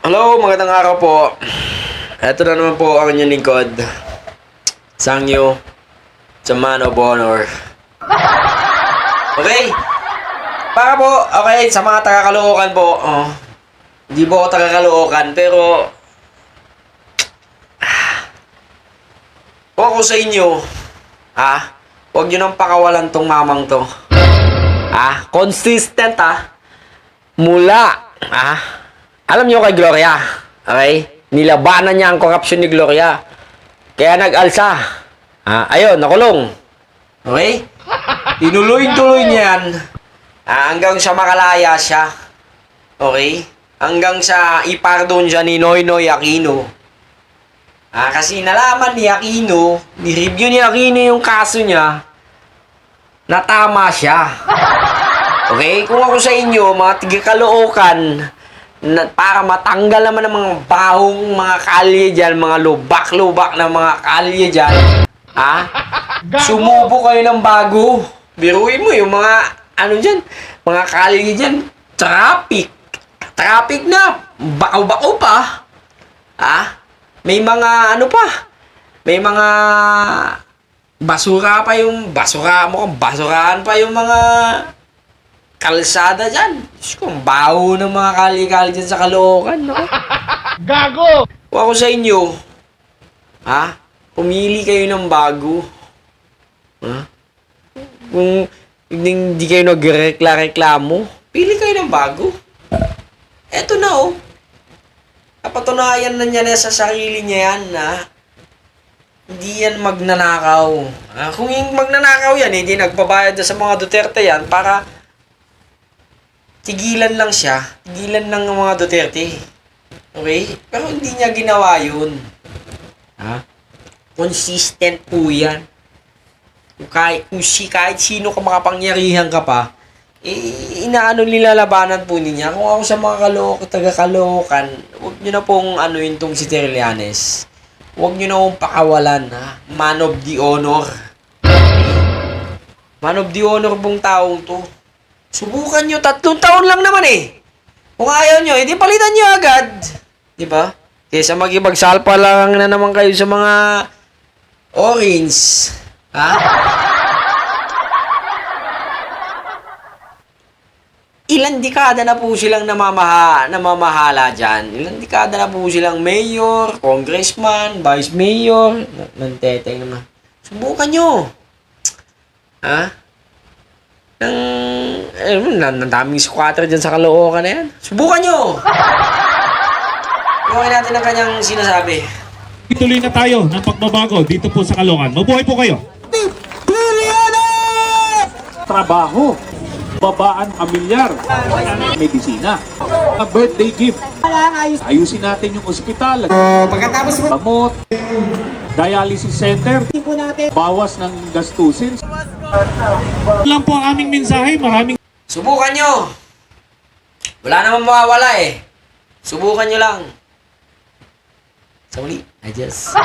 Hello, magandang araw po. Ito na naman po ang inyong lingkod. Sangyo, sa Man of Honor. Okay? Para po, okay, sa mga taga-Caloocan po. Hindi po ako taga-Caloocan, pero po ako sa inyo, huwag nyo nang pakawalan tong mamang to. Consistent, mula, alam nyo kay Gloria, okay? Nilabanan niya ang korupsyon ni Gloria. Kaya nag-alsa. Ayun, nakulong. Okay? Tinuloy-tuloy niya yan. Hanggang sa makalaya siya. Okay? Hanggang sa ipardon siya ni Noynoy Aquino. Kasi nalaman ni Aquino, ni-review ni Aquino yung kaso niya, na tama siya. Okay? Kung ako sa inyo, mga tiga-Caloocan, para matanggal naman ang mga bahong mga kalye dyan, mga lubak-lubak na mga kalye dyan, sumubo kayo ng bago. Biruin mo yung mga, mga kalye dyan, traffic. Traffic na, bakaw-bakaw pa. May mga, may mga basura pa yung, basurahan pa yung mga kalsada dyan. Diyos ko, ang baho ng mga kali-kali dyan sa Caloocan, no? Gago! Kung ako sa inyo, pumili kayo ng bago. Kung hindi kayo nagreklamo, pili kayo ng bago. Eto na, napatunayan na niya na sa sarili niya yan, hindi yan magnanakaw. Kung yung magnanakaw yan, hindi nagbabayad na sa mga Duterte yan para tigilan lang siya. Tigilan lang ng mga Duterte. Okay? Pero hindi niya ginawa yun. Consistent po yan. Kahit sino ka makapangyarihan ka pa, nilalabanan po niya. Kung ako sa mga taga-Caloocan, huwag nyo na pong yun tong si Trillanes. Huwag nyo na pong pakawalan, Man of the Honor. Man of the Honor pong taong to. Subukan nyo, 3 taon lang naman Kung ayaw nyo, edi palitan nyo agad. Diba? Kesa makipagsalpa lang na naman kayo sa mga orange. Ilang dekada na po silang namamahala dyan. Ilang dekada na po silang mayor, congressman, vice mayor. Nanteteng naman. Subukan nyo. Ang daming squatter dyan sa Caloocan na yan. Subukan nyo! Iwain natin ang kanyang sinasabi. Ituloy na tayo ng pagbabago dito po sa Caloocan. Mabuhay po kayo! Trabaho, babaan pamilyar, medisina, birthday gift. Ayusin natin yung ospital, Pagkatapos gamot, dialysis center, bawas ng gastusin. Lang po ang aming mensahe, maraming subukan nyo! Wala namang mawawala Subukan nyo lang. Sa muli, adios.